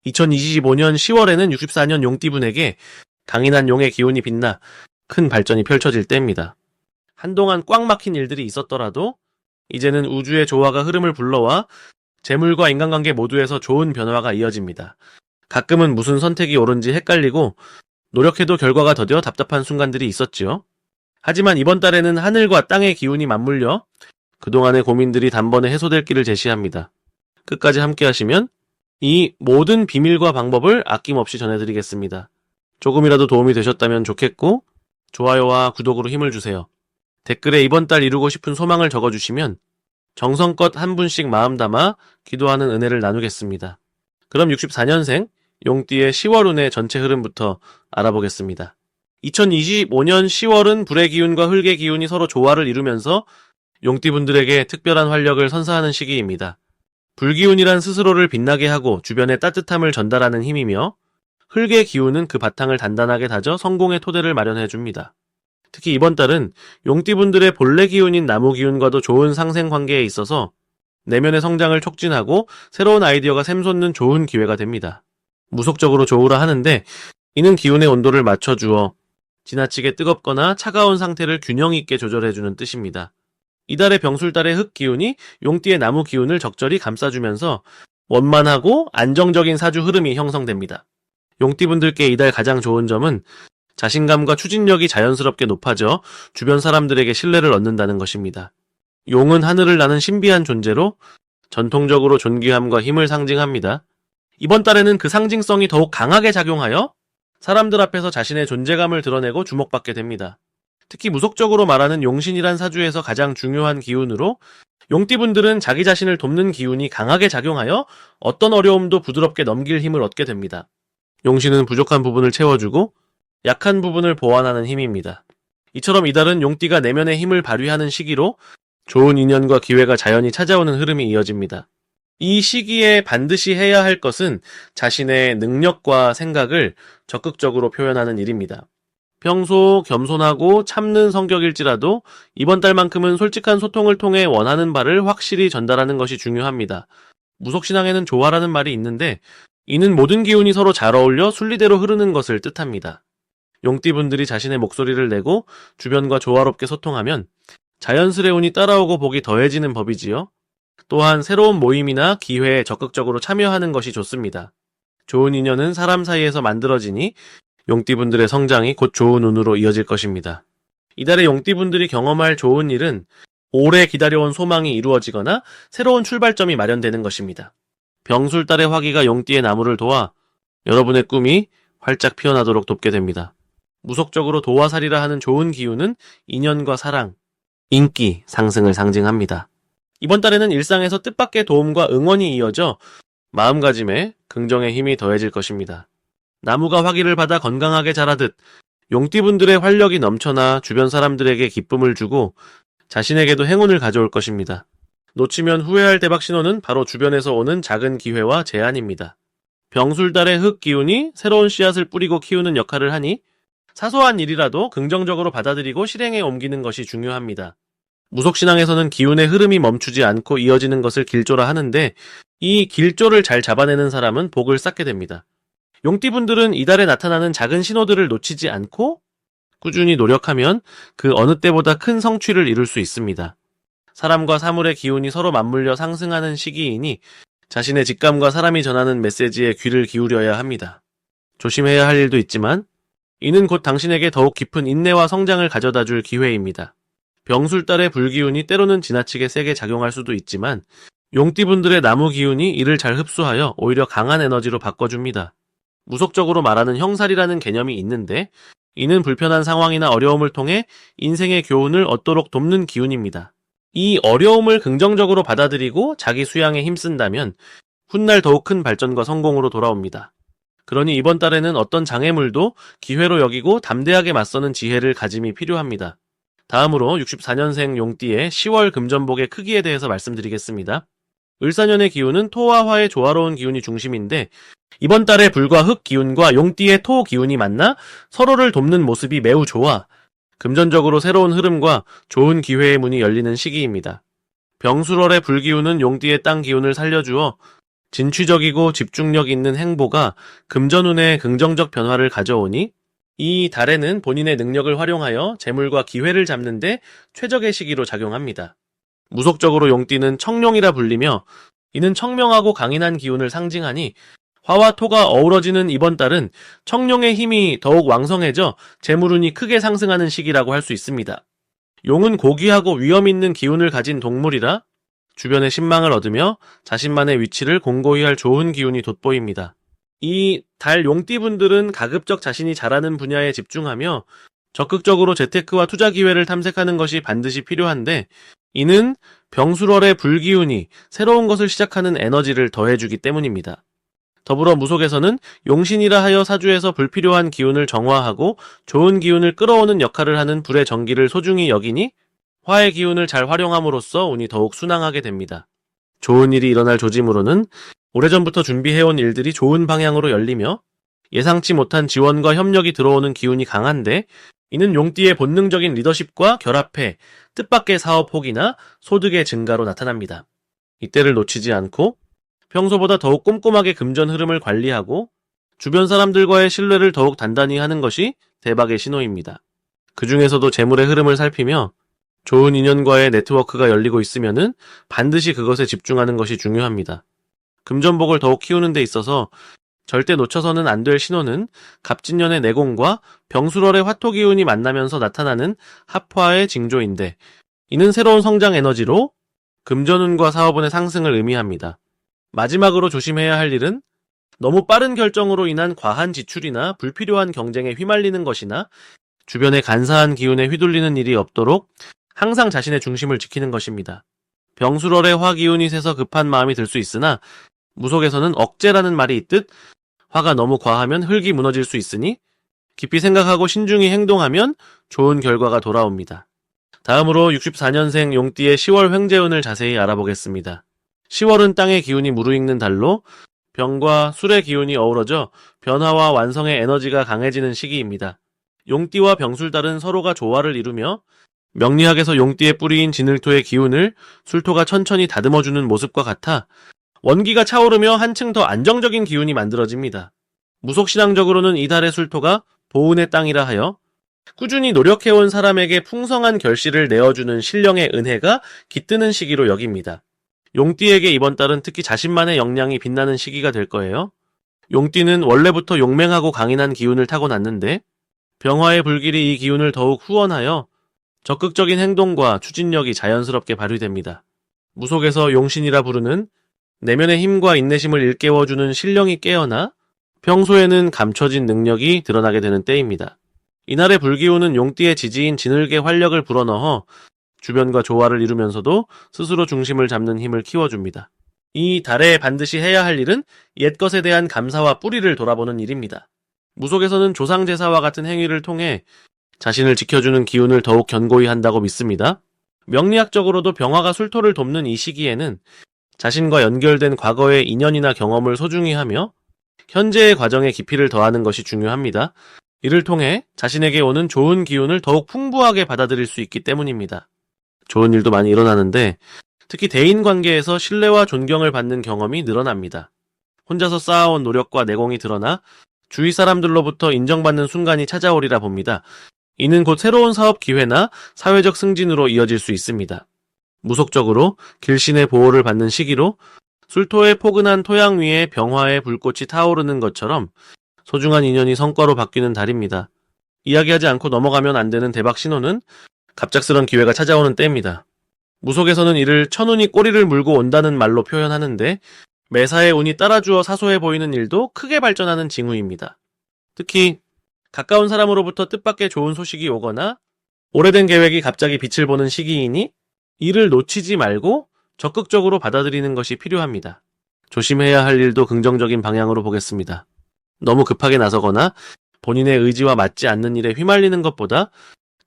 2025년 10월에는 64년 용띠분에게 강인한 용의 기운이 빛나 큰 발전이 펼쳐질 때입니다. 한동안 꽉 막힌 일들이 있었더라도 이제는 우주의 조화가 흐름을 불러와 재물과 인간관계 모두에서 좋은 변화가 이어집니다. 가끔은 무슨 선택이 옳은지 헷갈리고 노력해도 결과가 더뎌 답답한 순간들이 있었지요. 하지만 이번 달에는 하늘과 땅의 기운이 맞물려 그동안의 고민들이 단번에 해소될 길을 제시합니다. 끝까지 함께 하시면 이 모든 비밀과 방법을 아낌없이 전해드리겠습니다. 조금이라도 도움이 되셨다면 좋겠고 좋아요와 구독으로 힘을 주세요. 댓글에 이번 달 이루고 싶은 소망을 적어주시면 정성껏 한 분씩 마음 담아 기도하는 은혜를 나누겠습니다. 그럼 64년생 용띠의 10월 운의 전체 흐름부터 알아보겠습니다. 2025년 10월은 불의 기운과 흙의 기운이 서로 조화를 이루면서 용띠분들에게 특별한 활력을 선사하는 시기입니다. 불기운이란 스스로를 빛나게 하고 주변에 따뜻함을 전달하는 힘이며 흙의 기운은 그 바탕을 단단하게 다져 성공의 토대를 마련해줍니다. 특히 이번 달은 용띠분들의 본래 기운인 나무 기운과도 좋은 상생 관계에 있어서 내면의 성장을 촉진하고 새로운 아이디어가 샘솟는 좋은 기회가 됩니다. 무속적으로 좋으라 하는데 이는 기운의 온도를 맞춰주어 지나치게 뜨겁거나 차가운 상태를 균형 있게 조절해주는 뜻입니다. 이달의 병술달의 흙 기운이 용띠의 나무 기운을 적절히 감싸주면서 원만하고 안정적인 사주 흐름이 형성됩니다. 용띠분들께 이달 가장 좋은 점은 자신감과 추진력이 자연스럽게 높아져 주변 사람들에게 신뢰를 얻는다는 것입니다. 용은 하늘을 나는 신비한 존재로 전통적으로 존귀함과 힘을 상징합니다. 이번 달에는 그 상징성이 더욱 강하게 작용하여 사람들 앞에서 자신의 존재감을 드러내고 주목받게 됩니다. 특히 무속적으로 말하는 용신이란 사주에서 가장 중요한 기운으로 용띠분들은 자기 자신을 돕는 기운이 강하게 작용하여 어떤 어려움도 부드럽게 넘길 힘을 얻게 됩니다. 용신은 부족한 부분을 채워주고 약한 부분을 보완하는 힘입니다. 이처럼 이달은 용띠가 내면의 힘을 발휘하는 시기로 좋은 인연과 기회가 자연히 찾아오는 흐름이 이어집니다. 이 시기에 반드시 해야 할 것은 자신의 능력과 생각을 적극적으로 표현하는 일입니다. 평소 겸손하고 참는 성격일지라도 이번 달만큼은 솔직한 소통을 통해 원하는 바를 확실히 전달하는 것이 중요합니다. 무속신앙에는 조화라는 말이 있는데 이는 모든 기운이 서로 잘 어울려 순리대로 흐르는 것을 뜻합니다. 용띠분들이 자신의 목소리를 내고 주변과 조화롭게 소통하면 자연스레 운이 따라오고 복이 더해지는 법이지요. 또한 새로운 모임이나 기회에 적극적으로 참여하는 것이 좋습니다. 좋은 인연은 사람 사이에서 만들어지니 용띠분들의 성장이 곧 좋은 운으로 이어질 것입니다. 이달에 용띠분들이 경험할 좋은 일은 오래 기다려온 소망이 이루어지거나 새로운 출발점이 마련되는 것입니다. 병술달의 화기가 용띠의 나무를 도와 여러분의 꿈이 활짝 피어나도록 돕게 됩니다. 무속적으로 도화살이라 하는 좋은 기운은 인연과 사랑, 인기, 상승을 상징합니다. 이번 달에는 일상에서 뜻밖의 도움과 응원이 이어져 마음가짐에 긍정의 힘이 더해질 것입니다. 나무가 화기를 받아 건강하게 자라듯 용띠분들의 활력이 넘쳐나 주변 사람들에게 기쁨을 주고 자신에게도 행운을 가져올 것입니다. 놓치면 후회할 대박 신호는 바로 주변에서 오는 작은 기회와 제안입니다. 병술달의 흙 기운이 새로운 씨앗을 뿌리고 키우는 역할을 하니 사소한 일이라도 긍정적으로 받아들이고 실행에 옮기는 것이 중요합니다. 무속신앙에서는 기운의 흐름이 멈추지 않고 이어지는 것을 길조라 하는데 이 길조를 잘 잡아내는 사람은 복을 쌓게 됩니다. 용띠분들은 이달에 나타나는 작은 신호들을 놓치지 않고 꾸준히 노력하면 그 어느 때보다 큰 성취를 이룰 수 있습니다. 사람과 사물의 기운이 서로 맞물려 상승하는 시기이니 자신의 직감과 사람이 전하는 메시지에 귀를 기울여야 합니다. 조심해야 할 일도 있지만 이는 곧 당신에게 더욱 깊은 인내와 성장을 가져다 줄 기회입니다. 병술달의 불기운이 때로는 지나치게 세게 작용할 수도 있지만 용띠분들의 나무 기운이 이를 잘 흡수하여 오히려 강한 에너지로 바꿔줍니다. 무속적으로 말하는 형살이라는 개념이 있는데 이는 불편한 상황이나 어려움을 통해 인생의 교훈을 얻도록 돕는 기운입니다. 이 어려움을 긍정적으로 받아들이고 자기 수양에 힘쓴다면 훗날 더욱 큰 발전과 성공으로 돌아옵니다. 그러니 이번 달에는 어떤 장애물도 기회로 여기고 담대하게 맞서는 지혜를 가짐이 필요합니다. 다음으로 64년생 용띠의 10월 금전복의 크기에 대해서 말씀드리겠습니다. 을사년의 기운은 토와 화의 조화로운 기운이 중심인데 이번 달에 불과 흙 기운과 용띠의 토 기운이 만나 서로를 돕는 모습이 매우 좋아 금전적으로 새로운 흐름과 좋은 기회의 문이 열리는 시기입니다. 병술월의 불기운은 용띠의 땅 기운을 살려주어 진취적이고 집중력 있는 행보가 금전운에 긍정적 변화를 가져오니 이 달에는 본인의 능력을 활용하여 재물과 기회를 잡는데 최적의 시기로 작용합니다. 무속적으로 용띠는 청룡이라 불리며 이는 청명하고 강인한 기운을 상징하니 화와 토가 어우러지는 이번 달은 청룡의 힘이 더욱 왕성해져 재물운이 크게 상승하는 시기라고 할 수 있습니다. 용은 고귀하고 위험 있는 기운을 가진 동물이라 주변의 신망을 얻으며 자신만의 위치를 공고히 할 좋은 기운이 돋보입니다. 이 달 용띠분들은 가급적 자신이 잘하는 분야에 집중하며 적극적으로 재테크와 투자 기회를 탐색하는 것이 반드시 필요한데 이는 병술월의 불기운이 새로운 것을 시작하는 에너지를 더해주기 때문입니다. 더불어 무속에서는 용신이라 하여 사주에서 불필요한 기운을 정화하고 좋은 기운을 끌어오는 역할을 하는 불의 정기를 소중히 여기니 화의 기운을 잘 활용함으로써 운이 더욱 순항하게 됩니다. 좋은 일이 일어날 조짐으로는 오래전부터 준비해온 일들이 좋은 방향으로 열리며 예상치 못한 지원과 협력이 들어오는 기운이 강한데 이는 용띠의 본능적인 리더십과 결합해 뜻밖의 사업 포기나 소득의 증가로 나타납니다. 이때를 놓치지 않고 평소보다 더욱 꼼꼼하게 금전 흐름을 관리하고 주변 사람들과의 신뢰를 더욱 단단히 하는 것이 대박의 신호입니다. 그 중에서도 재물의 흐름을 살피며 좋은 인연과의 네트워크가 열리고 있으면은 반드시 그것에 집중하는 것이 중요합니다. 금전복을 더욱 키우는 데 있어서 절대 놓쳐서는 안 될 신호는 갑진년의 내공과 병술월의 화토기운이 만나면서 나타나는 합화의 징조인데 이는 새로운 성장 에너지로 금전운과 사업운의 상승을 의미합니다. 마지막으로 조심해야 할 일은 너무 빠른 결정으로 인한 과한 지출이나 불필요한 경쟁에 휘말리는 것이나 주변의 간사한 기운에 휘둘리는 일이 없도록 항상 자신의 중심을 지키는 것입니다. 병술월의 화기운이 세서 급한 마음이 들 수 있으나 무속에서는 억제라는 말이 있듯 화가 너무 과하면 흙이 무너질 수 있으니 깊이 생각하고 신중히 행동하면 좋은 결과가 돌아옵니다. 다음으로 64년생 용띠의 10월 횡재운을 자세히 알아보겠습니다. 10월은 땅의 기운이 무르익는 달로 병과 술의 기운이 어우러져 변화와 완성의 에너지가 강해지는 시기입니다. 용띠와 병술달은 서로가 조화를 이루며 명리학에서 용띠의 뿌리인 진을토의 기운을 술토가 천천히 다듬어주는 모습과 같아 원기가 차오르며 한층 더 안정적인 기운이 만들어집니다. 무속신앙적으로는 이달의 술토가 보은의 땅이라 하여 꾸준히 노력해온 사람에게 풍성한 결실을 내어주는 신령의 은혜가 깃드는 시기로 여깁니다. 용띠에게 이번 달은 특히 자신만의 역량이 빛나는 시기가 될 거예요. 용띠는 원래부터 용맹하고 강인한 기운을 타고났는데 병화의 불길이 이 기운을 더욱 후원하여 적극적인 행동과 추진력이 자연스럽게 발휘됩니다. 무속에서 용신이라 부르는 내면의 힘과 인내심을 일깨워주는 신령이 깨어나 평소에는 감춰진 능력이 드러나게 되는 때입니다. 이날의 불기운은 용띠의 지지인 진흙의 활력을 불어넣어 주변과 조화를 이루면서도 스스로 중심을 잡는 힘을 키워줍니다. 이 달에 반드시 해야 할 일은 옛것에 대한 감사와 뿌리를 돌아보는 일입니다. 무속에서는 조상제사와 같은 행위를 통해 자신을 지켜주는 기운을 더욱 견고히 한다고 믿습니다. 명리학적으로도 병화가 술토를 돕는 이 시기에는 자신과 연결된 과거의 인연이나 경험을 소중히 하며 현재의 과정에 깊이를 더하는 것이 중요합니다. 이를 통해 자신에게 오는 좋은 기운을 더욱 풍부하게 받아들일 수 있기 때문입니다. 좋은 일도 많이 일어나는데 특히 대인관계에서 신뢰와 존경을 받는 경험이 늘어납니다. 혼자서 쌓아온 노력과 내공이 드러나 주위 사람들로부터 인정받는 순간이 찾아오리라 봅니다. 이는 곧 새로운 사업 기회나 사회적 승진으로 이어질 수 있습니다. 무속적으로 길신의 보호를 받는 시기로 술토의 포근한 토양 위에 병화의 불꽃이 타오르는 것처럼 소중한 인연이 성과로 바뀌는 달입니다. 이야기하지 않고 넘어가면 안 되는 대박 신호는 갑작스런 기회가 찾아오는 때입니다. 무속에서는 이를 천운이 꼬리를 물고 온다는 말로 표현하는데 매사의 운이 따라주어 사소해 보이는 일도 크게 발전하는 징후입니다. 특히 가까운 사람으로부터 뜻밖의 좋은 소식이 오거나 오래된 계획이 갑자기 빛을 보는 시기이니 이를 놓치지 말고 적극적으로 받아들이는 것이 필요합니다. 조심해야 할 일도 긍정적인 방향으로 보겠습니다. 너무 급하게 나서거나 본인의 의지와 맞지 않는 일에 휘말리는 것보다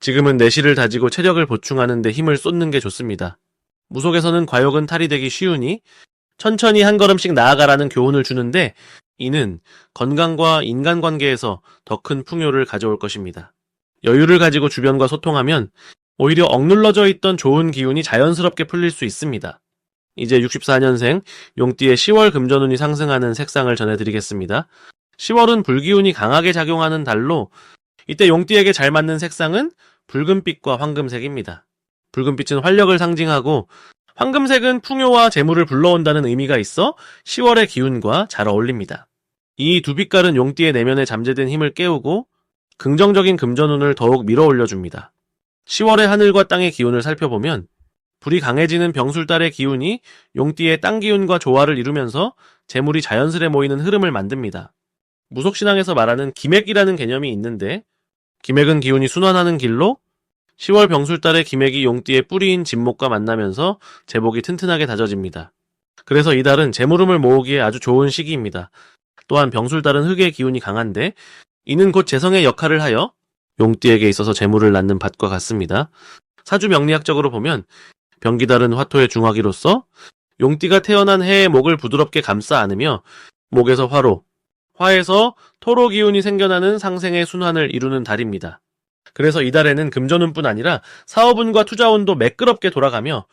지금은 내실을 다지고 체력을 보충하는 데 힘을 쏟는 게 좋습니다. 무속에서는 과욕은 탈이 되기 쉬우니 천천히 한 걸음씩 나아가라는 교훈을 주는데 이는 건강과 인간관계에서 더 큰 풍요를 가져올 것입니다. 여유를 가지고 주변과 소통하면 오히려 억눌러져 있던 좋은 기운이 자연스럽게 풀릴 수 있습니다. 이제 64년생 용띠의 10월 금전운이 상승하는 색상을 전해드리겠습니다. 10월은 불기운이 강하게 작용하는 달로 이때 용띠에게 잘 맞는 색상은 붉은빛과 황금색입니다. 붉은빛은 활력을 상징하고 황금색은 풍요와 재물을 불러온다는 의미가 있어 10월의 기운과 잘 어울립니다. 이 두 빛깔은 용띠의 내면에 잠재된 힘을 깨우고 긍정적인 금전운을 더욱 밀어 올려줍니다. 10월의 하늘과 땅의 기운을 살펴보면 불이 강해지는 병술달의 기운이 용띠의 땅 기운과 조화를 이루면서 재물이 자연스레 모이는 흐름을 만듭니다. 무속신앙에서 말하는 기맥이라는 개념이 있는데 기맥은 기운이 순환하는 길로 10월 병술달의 기맥이 용띠의 뿌리인 진목과 만나면서 제복이 튼튼하게 다져집니다. 그래서 이 달은 재물음을 모으기에 아주 좋은 시기입니다. 또한 병술달은 흙의 기운이 강한데 이는 곧 재성의 역할을 하여 용띠에게 있어서 재물을 낳는 밭과 같습니다. 사주 명리학적으로 보면 병기달은 화토의 중화기로서 용띠가 태어난 해의 목을 부드럽게 감싸 안으며 목에서 화로, 화에서 토로 기운이 생겨나는 상생의 순환을 이루는 달입니다. 그래서 이 달에는 금전운뿐 아니라 사업운과 투자운도 매끄럽게 돌아가며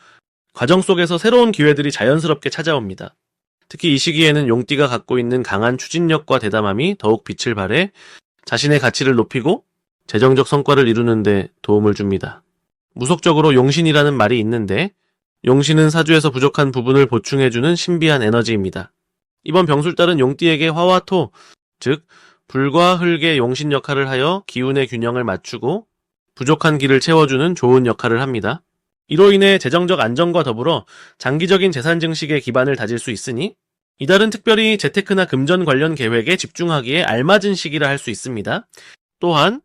과정 속에서 새로운 기회들이 자연스럽게 찾아옵니다. 특히 이 시기에는 용띠가 갖고 있는 강한 추진력과 대담함이 더욱 빛을 발해 자신의 가치를 높이고 재정적 성과를 이루는 데 도움을 줍니다. 무속적으로 용신이라는 말이 있는데 용신은 사주에서 부족한 부분을 보충해주는 신비한 에너지입니다. 이번 병술달은 용띠에게 화와 토, 즉 불과 흙의 용신 역할을 하여 기운의 균형을 맞추고 부족한 길을 채워주는 좋은 역할을 합니다. 이로 인해 재정적 안정과 더불어 장기적인 재산 증식의 기반을 다질 수 있으니 이달은 특별히 재테크나 금전 관련 계획에 집중하기에 알맞은 시기라 할 수 있습니다. 또한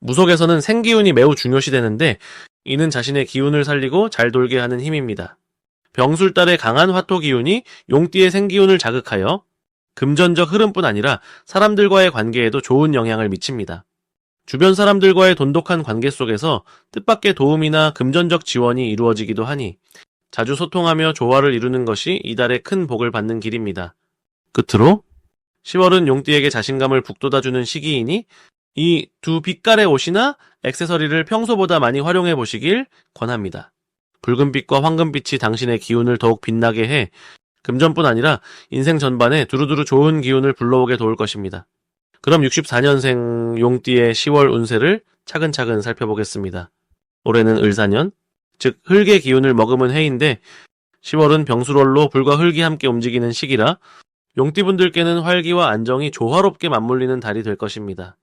무속에서는 생기운이 매우 중요시되는데 이는 자신의 기운을 살리고 잘 돌게 하는 힘입니다. 병술달의 강한 화토 기운이 용띠의 생기운을 자극하여 금전적 흐름뿐 아니라 사람들과의 관계에도 좋은 영향을 미칩니다. 주변 사람들과의 돈독한 관계 속에서 뜻밖의 도움이나 금전적 지원이 이루어지기도 하니 자주 소통하며 조화를 이루는 것이 이달의 큰 복을 받는 길입니다. 끝으로 10월은 용띠에게 자신감을 북돋아주는 시기이니 이 두 빛깔의 옷이나 액세서리를 평소보다 많이 활용해 보시길 권합니다. 붉은빛과 황금빛이 당신의 기운을 더욱 빛나게 해 금전뿐 아니라 인생 전반에 두루두루 좋은 기운을 불러오게 도울 것입니다. 그럼 64년생 용띠의 10월 운세를 차근차근 살펴보겠습니다. 올해는 을사년, 즉 흙의 기운을 머금은 해인데 10월은 병술월로 불과 흙이 함께 움직이는 시기라 용띠분들께는 활기와 안정이 조화롭게 맞물리는 달이 될 것입니다.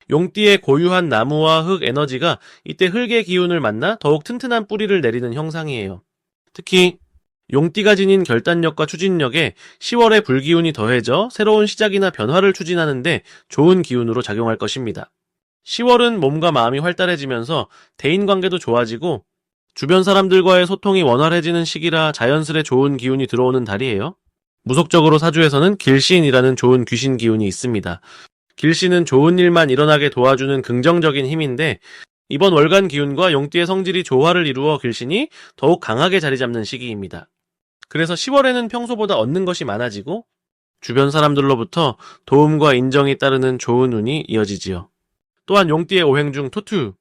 용띠의 고유한 나무와 흙 에너지가 이때 흙의 기운을 만나 더욱 튼튼한 뿌리를 내리는 형상이에요. 특히 용띠가 지닌 결단력과 추진력에 10월의 불기운이 더해져 새로운 시작이나 변화를 추진하는데 좋은 기운으로 작용할 것입니다. 10월은 몸과 마음이 활달해지면서 대인관계도 좋아지고 주변 사람들과의 소통이 원활해지는 시기라 자연스레 좋은 기운이 들어오는 달이에요. 무속적으로 사주에서는 길신이라는 좋은 귀신 기운이 있습니다. 길신은 좋은 일만 일어나게 도와주는 긍정적인 힘인데 이번 월간 기운과 용띠의 성질이 조화를 이루어 길신이 더욱 강하게 자리 잡는 시기입니다. 그래서 10월에는 평소보다 얻는 것이 많아지고 주변 사람들로부터 도움과 인정이 따르는 좋은 운이 이어지지요. 또한 용띠의 오행 중 토투,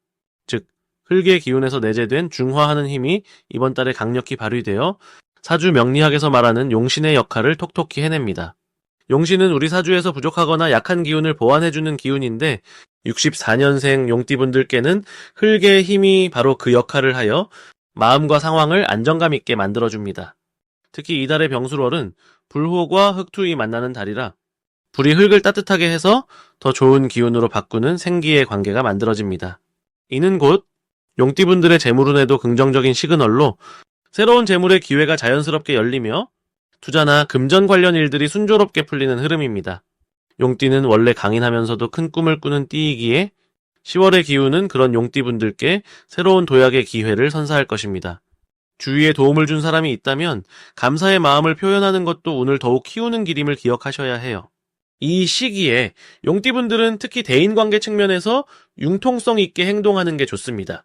즉 흙의 기운에서 내재된 중화하는 힘이 이번 달에 강력히 발휘되어 사주 명리학에서 말하는 용신의 역할을 톡톡히 해냅니다. 용신은 우리 사주에서 부족하거나 약한 기운을 보완해주는 기운인데 64년생 용띠분들께는 흙의 힘이 바로 그 역할을 하여 마음과 상황을 안정감 있게 만들어줍니다. 특히 이달의 병술월은 불호과 흑투이 만나는 달이라 불이 흙을 따뜻하게 해서 더 좋은 기운으로 바꾸는 생기의 관계가 만들어집니다. 이는 곧 용띠분들의 재물운에도 긍정적인 시그널로 새로운 재물의 기회가 자연스럽게 열리며 투자나 금전 관련 일들이 순조롭게 풀리는 흐름입니다. 용띠는 원래 강인하면서도 큰 꿈을 꾸는 띠이기에 10월의 기운은 그런 용띠분들께 새로운 도약의 기회를 선사할 것입니다. 주위에 도움을 준 사람이 있다면 감사의 마음을 표현하는 것도 운을 더욱 키우는 길임을 기억하셔야 해요. 이 시기에 용띠분들은 특히 대인관계 측면에서 융통성 있게 행동하는 게 좋습니다.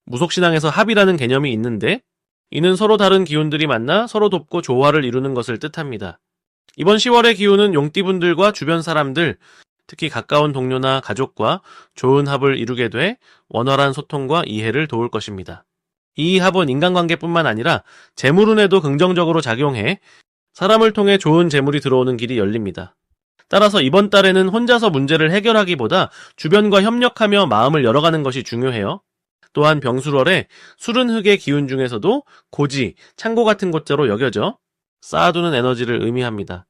무속신앙에서 합이라는 개념이 있는데 이는 서로 다른 기운들이 만나 서로 돕고 조화를 이루는 것을 뜻합니다. 이번 10월의 기운은 용띠분들과 주변 사람들, 특히 가까운 동료나 가족과 좋은 합을 이루게 돼 원활한 소통과 이해를 도울 것입니다. 이 합은 인간관계뿐만 아니라 재물운에도 긍정적으로 작용해 사람을 통해 좋은 재물이 들어오는 길이 열립니다. 따라서 이번 달에는 혼자서 문제를 해결하기보다 주변과 협력하며 마음을 열어가는 것이 중요해요. 또한 병술월에 술은 흙의 기운 중에서도 고지, 창고 같은 곳자로 여겨져 쌓아두는 에너지를 의미합니다.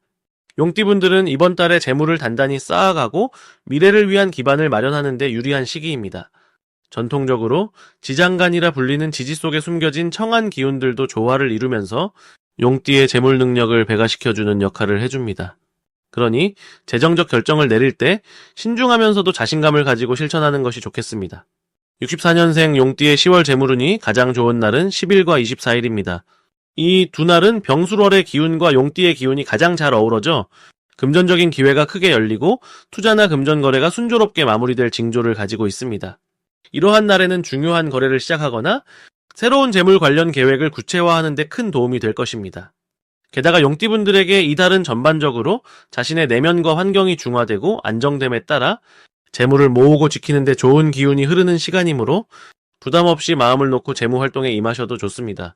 용띠분들은 이번 달에 재물을 단단히 쌓아가고 미래를 위한 기반을 마련하는 데 유리한 시기입니다. 전통적으로 지장간이라 불리는 지지 속에 숨겨진 청한 기운들도 조화를 이루면서 용띠의 재물 능력을 배가시켜주는 역할을 해줍니다. 그러니 재정적 결정을 내릴 때 신중하면서도 자신감을 가지고 실천하는 것이 좋겠습니다. 64년생 용띠의 10월 재물운이 가장 좋은 날은 10일과 24일입니다. 이 두 날은 병술월의 기운과 용띠의 기운이 가장 잘 어우러져 금전적인 기회가 크게 열리고 투자나 금전 거래가 순조롭게 마무리될 징조를 가지고 있습니다. 이러한 날에는 중요한 거래를 시작하거나 새로운 재물 관련 계획을 구체화하는 데 큰 도움이 될 것입니다. 게다가 용띠분들에게 이달은 전반적으로 자신의 내면과 환경이 중화되고 안정됨에 따라 재물을 모으고 지키는 데 좋은 기운이 흐르는 시간이므로 부담 없이 마음을 놓고 재무 활동에 임하셔도 좋습니다.